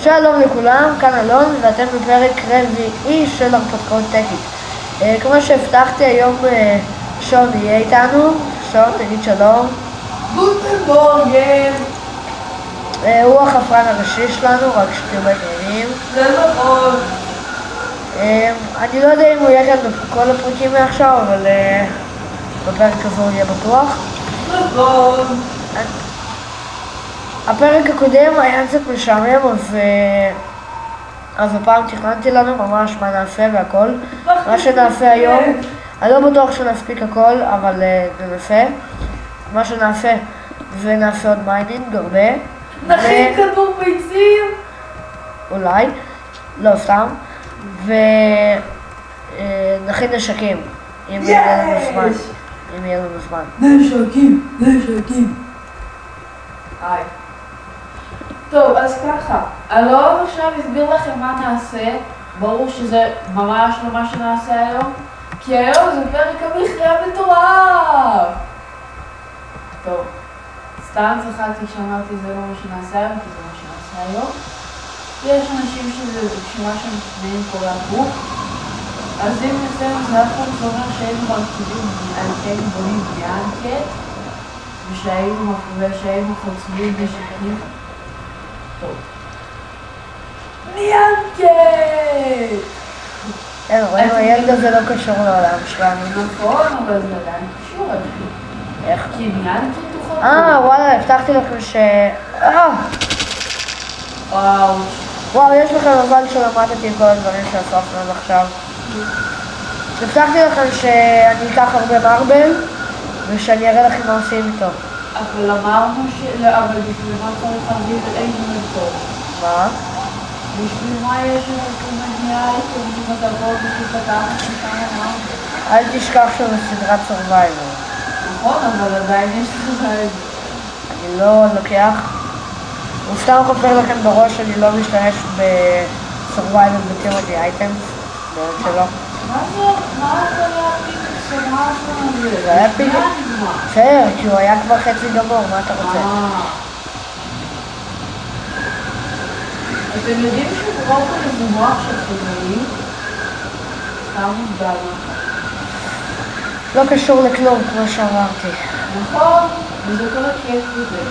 שלום לכולם, כאן אלון, ואתם בפרק רביעי של הרפתקאות טכית. כמו שהבטחתי, היום שון יהיה איתנו. שון, תגיד שלום. גוטן מורגן. הוא החפרן הראשי שלנו, רק שתהיו בעניינים. זה נכון. אני לא יודע אם הוא יהיה כאן בכל הפרקים מעכשיו, אבל בפרק הזה הוא יהיה בטוח. נכון. הפרק הקודם היה קצת משעמם, אז הפעם תכננתי לנו ממש מה נעשה והכל. מה שנעשה היום, אני לא בטוח שנספיק הכל, אבל ננסה. מה שנעשה זה נעשה עוד מיינינג הרבה. נכין כדור ביצים? אולי, לא סתם. ונכין נשקים, אם יהיה לנו זמן. אם יהיה לנו זמן. נשקים. היי. טוב, אז ככה, אלון עכשיו הסביר לכם מה נעשה. ברור שזה ממש לא מה שנעשה היום, כי היום זה פרק המחיה מטורף. טוב, סתם צחקתי כשאמרתי זה לא מה שנעשה היום, כי זה מה שנעשה היום. יש אנשים שמה שהם מתכננים קורה הפוך. אז אם אצלנו זה יכול לומר שהיינו שהיינו בונים ביאנקט, ושהיינו חוצבים נשקים. טוב. ביאנקט! אין, רואים, הילד הזה לא קשור לעולם שלנו. נכון, אבל זה עדיין קשור. איך? כי ביאנקט תוכל... וואלה, הבטחתי לכם וואו. וואו, יש לכם מזל שלמדתי כל הדברים שאספנו עד עכשיו. הבטחתי לכם שאני אקח הרבה מרבל ושאני אראה לכם מה עושים איתו. אבל אמרנו אבל בשביל מה צריך להביא את איזה מטור? מה? בשביל מה יש לנו מגיעה איתו בדבר בשביל פתח משם אמרנו? אל תשכח שזה סדרת סורווייבר. נכון, אבל עדיין יש לך את זה. אני לא לוקח. הוא סתם חופר לכם בראש, אני לא משתמש בסורווייבר בטימותי אייטמס. בעוד שלא. מה זה היה פיקס שמה שלנו? זה היה פיקס? בסדר, כי הוא היה כבר חצי גמור, מה אתה רוצה? אתם יודעים שברוקולי זה מוח של חזרים? סתם מודע לא קשור לכלום, כמו שאמרתי. נכון, וזה כל הכיף בזה.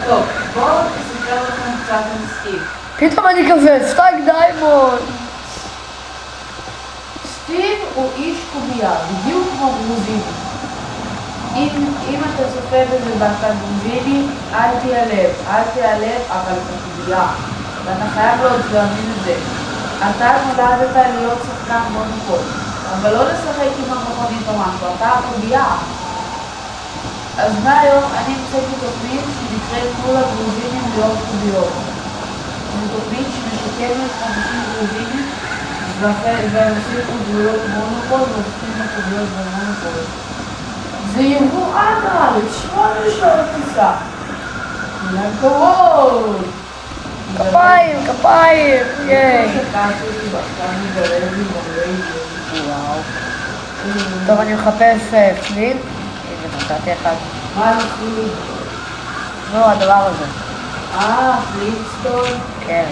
טוב, בואו נספר לכם קצת על סטיב. פתאום אני כזה, סטייק דיימונד! סטיב הוא איש קובייה, בדיוק כמו גרוזיני. אם אתה צופה בזה ואתה גרוזיני, אל תיעלב, אבל אתה קובייה. ואתה חייב להאמין את זה. אתה נולדת להיות שחקן מונופול, אבל לא לשחק עם המכונית או משהו, אתה הקובייה. אז מהיום אני המצאתי תוכנית שנקראת מול הגרוזינים להיות קוביות. זו תוכנית שמשקמת 50 גרוזינים והם עושים קוביות מונופול והופכים לקוביות במונופול. זה יבואן הארץ, 8 שעות טיסה. כולם כבוד! כפיים, ייי! וואו. טוב, אני מחפש פליט. הנה, מצאתי אחד. מה זה פליט? נו, הדבר הזה. פליטסטון? כן.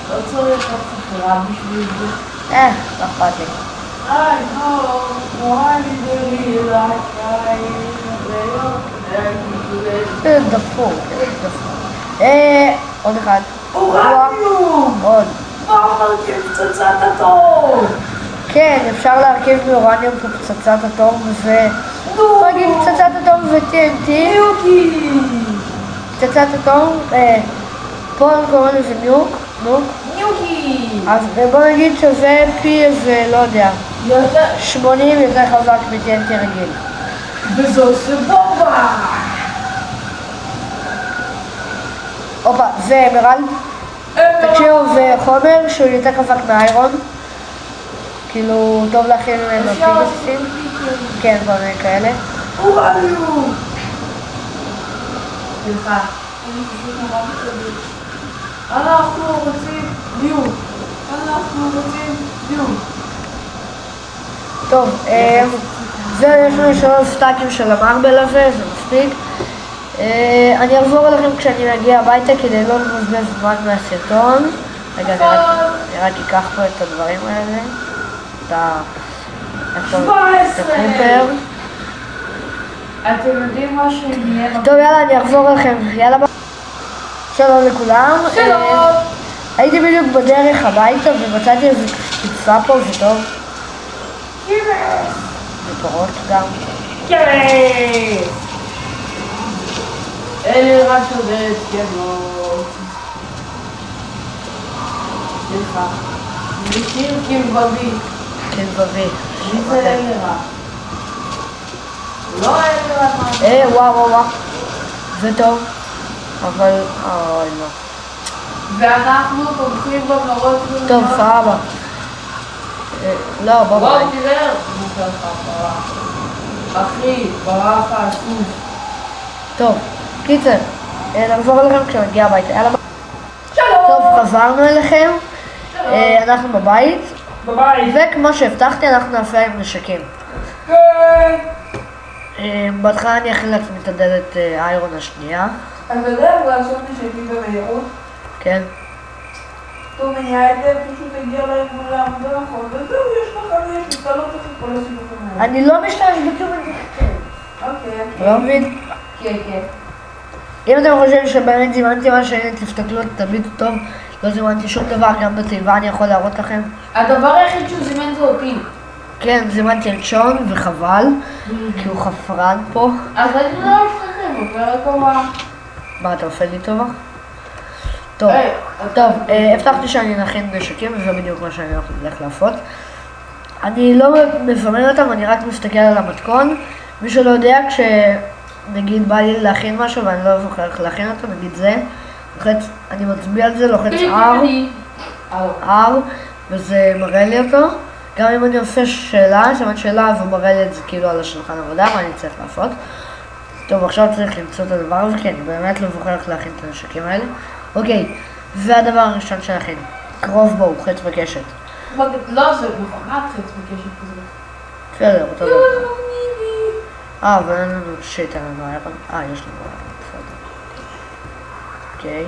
לא צריך עוד ספרה בשביל זה. לא אכפת לי. I know why you like איזה דפוק. עוד אחד. אורניום! עוד. מה מרכיב פצצת אטום? כן, אפשר להרכיב מאורניום כפצצת אטום להרכיב פצצת אטום ו-TNT. ניוקי! פצצת אטום, פה אנחנו קוראים לזה ניוקי. אז בוא נגיד שזה פי איזה, לא יודע, 80 יותר חזק מ-TNT רגיל. וזה עושה בומבה! הופה, זה אמרלד. תקשיבו, זה חומר שהוא יותר חזק מאיירון. כאילו, טוב להכין ממנו פיגוסים. כן, כל מיני כאלה. אורניום! סליחה. אני פשוט נורא מתקדמת. אנחנו רוצים דיוק. טוב, זהו, יש לנו 3 סטאקים של המרבל הזה, זה מספיק. אני אחזור אליכם כשאני מגיע הביתה כדי לא לבזבז זמן מהסרטון. רגע, אני רק אקח פה את הדברים האלה. את הקופר. אתם יודעים מה שנהיה... טוב, יאללה, אני אחזור אליכם. יאללה, שלום לכולם. שלום. הייתי בדיוק בדרך הביתה ומצאתי איזה קצפה פה, זה טוב. ופרות גם. אלה רק שודד, כנות. סליחה. מכיר כלבבי. כלבבי. מי זה אלרה? לא אלרה מה? וואו. זה טוב. אבל... אוי לא. ואנחנו תומכים במרות... טוב, סבבה. לא, ביי. וואו, תראה. מוכר לך פרה. אחי, ברח הסוס. טוב, קיצר, נחזור אליכם כשנגיע הביתה. יאללה, שלום! טוב, חזרנו אליכם. אנחנו בבית. בבית. וכמו שהבטחתי, אנחנו נעשה עם נשקים. כן! בהתחלה אני אכין לעצמי את הדלת איירון השנייה. אתה יודע לעשות נשקים במהירות? כן. טוב, מניע את זה, פשוט הגיע להם מול העמודה נכון, וזהו, יש לך נשק, אתה לא צריך את כל הסיבוכים האלה. אני לא משתמש בכלום נשקים. אוקיי. לא מבין? כן. אם אתם חושבים שבאמת זימנתי מה שאין, תסתכלו, תביטו טוב. לא זימנתי שום דבר, גם בתיבה אני יכול להראות לכם. הדבר היחיד שהוא זימן זה אותי. כן, זימנתי את שון וחבל, כי הוא חפרן פה. אז אני לא אשתכם, בפרק הבא. מה, אתה עושה לי טובה? טוב, הבטחתי שאני נכין נשקים, וזה בדיוק מה שאני הולך לעשות. אני לא מזמן אותם, אני רק מסתכל על המתכון. מי שלא יודע, כשנגיד בא לי להכין משהו ואני לא זוכר איך להכין אותו, נגיד זה, אני מצביע על זה, לוחץ R, וזה מראה לי אותו. גם אם אני עושה שאלה, סימן שאלה, אז הוא מראה לי את זה כאילו על השולחן עבודה, מה אני צריך לעשות. טוב, עכשיו צריך למצוא את הדבר הזה, כי אני באמת לא זוכר איך להכין את הנשקים האלה. אוקיי, זה הדבר הראשון שנכין. קרוב בו, חץ וקשת. לא, זה מכונת חץ וקשת כזה. בסדר, אותו דבר. אבל אין לנו שיט, אין לנו איירון. יש לנו איירון, בסדר. אוקיי.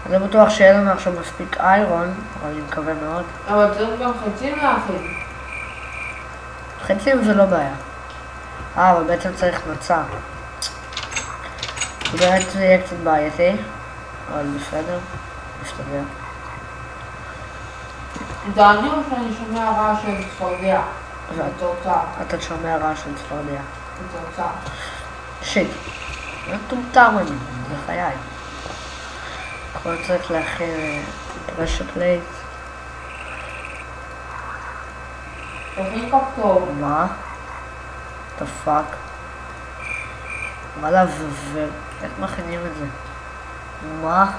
אני לא בטוח שיהיה לנו עכשיו מספיק איירון, אבל אני מקווה מאוד. אבל צריך גם חצים להכין. חצים זה לא בעיה. אבל בעצם צריך נוצה. באמת זה יהיה קצת בעייתי, אבל בסדר, מסתדר. דעני או שאני שומע רעש של צפרדע? בתוצאה. אתה שומע רעש של צפרדע. בתוצאה. שיט. זה טומטם אני, בחיי. כבר צריך להכין פרשר פלייט. תכין כפתור. מה? את הפאק? מה לעזאזל? איך מכינים את זה? מה?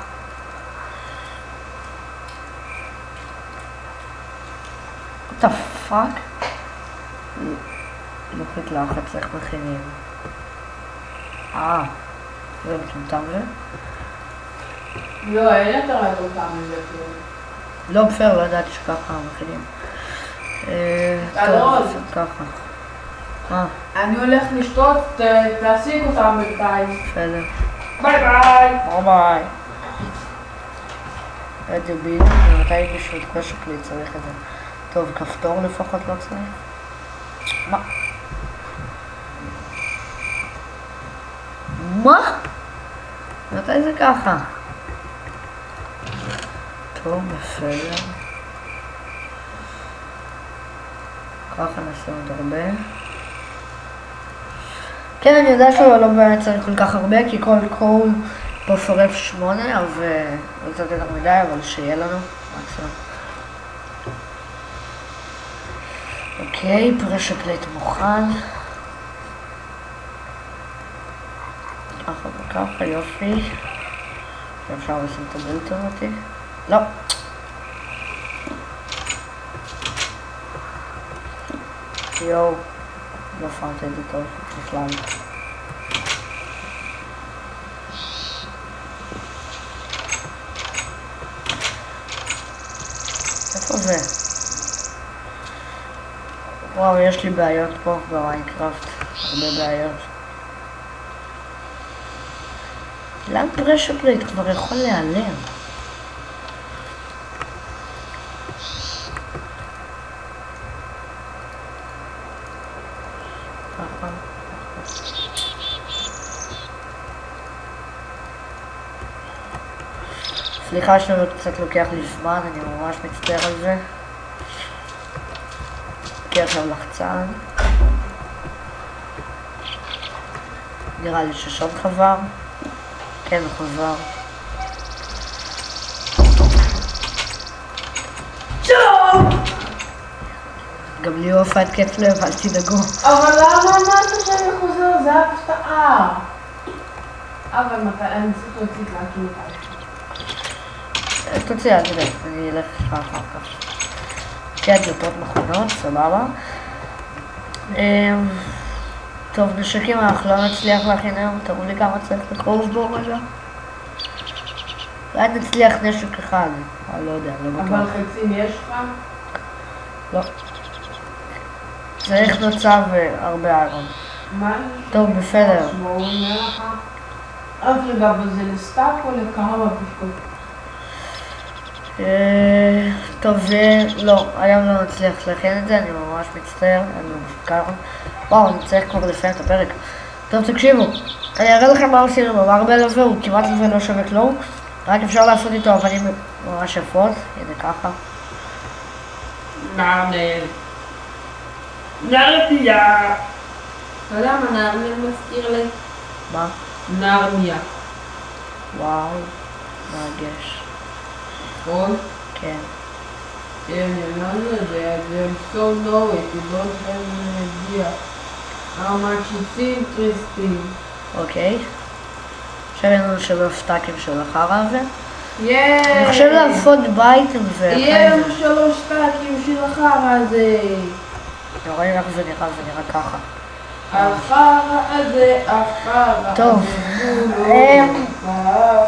what the fuck? לוחית לחץ, איך מכינים? זה מטומטם זה? לא, אין יותר מטומטם מזה כאילו. לא בסדר, לא ידעתי שככה מכינים. טוב, ככה. אני הולך לשתות, תעסיק אותם בינתיים. בסדר. ביי ביי! ביי. דביל, מתי בשביל פרשר פלייט צריך את זה? טוב, כפתור לפחות לא צריך. מה? מה? מתי זה ככה? טוב, בסדר. ככה נשים עוד הרבה. כן, אני יודע שהוא לא באמת צריך כל כך הרבה, כי כל קול פה שורף 8, אז זה קצת יותר מדי, אבל שיהיה לנו. מקסימום. אוקיי, פרשר פלייט מוכן. ככה וככה, יופי. אפשר לשים את הדלת הזאת? לא. יואו, לא שמתי את זה טוב בכלל. איפה זה? וואו, יש לי בעיות פה במיינקראפט, הרבה בעיות. למה פרשר פלייט כבר יכול להיעלם? סליחה שאני קצת לוקח לי זמן, אני ממש מצטער על זה. כי עכשיו לחצן. נראה לי ששון חבר. כן, הוא חבר. גם לי הוא עושה את כיף לב, אל תדאגו. אבל למה אמרת שאני חוזר? זה הפתעה. אבל מתי אני צריך להוציא להקים אותה. תוציא, אל תדאג, אני אלך לך אחר כך. כן, דלתות מכונות, סבבה. טוב, נשקים אנחנו לא נצליח להכין היום, תראו לי כמה צריך לקרוב בו רגע. אולי נצליח נשק אחד, אני לא יודע, לא בטוח. אבל חצים יש לך? לא. צריך נוצה והרבה איירון. מה? טוב, בסדר. אז רגע, אבל זה לסטאק או לכמה פשוט? טוב, זה לא, היום לא נצליח להכין את זה, אני ממש מצטער, אני מוזכר. וואו, אני צריך כבר לסיים את הפרק. טוב, תקשיבו, אני אראה לכם מה עושים עם המרבל הזה, הוא כמעט לזה לא שווה כלום, רק אפשר לעשות איתו אבנים ממש יפות, הנה ככה. נערמל. נרמיה. אתה יודע מה נערמל מזכיר לי? מה? נרמיה. וואו, מרגש. נכון? כן. כן, אני לא יודע, זה so know it, you don't have an idea how much it's interesting. אוקיי. עכשיו אין לנו 3 סטאקים של החרא הזה. אני חושב ייי! לעשות בית עם זה. יהיה לנו 3 סטאקים של החרא הזה. רואים איך זה נראה ככה. החרא הזה, החרא. טוב.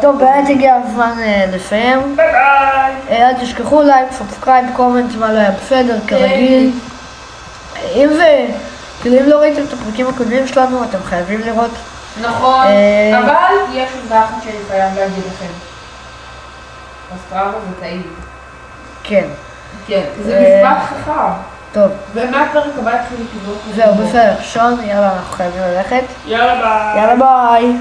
טוב, באמת הגיע הזמן לסיים. ביי ביי! אל תשכחו לייק, סאבסקרייב, קומנט, מה לא היה בסדר, כרגיל. אם לא ראיתם את הפרקים הקודמים שלנו, אתם חייבים לראות. נכון, אבל יש עובדה אחת שאני חייב להגיד לכם. הסטראבה זה טעים. כן. כן, זה משפט חכם. טוב. ומהפרק הבא התחיל לכיוון. זהו, בסדר. שון, יאללה, אנחנו חייבים ללכת. יאללה ביי. יאללה ביי.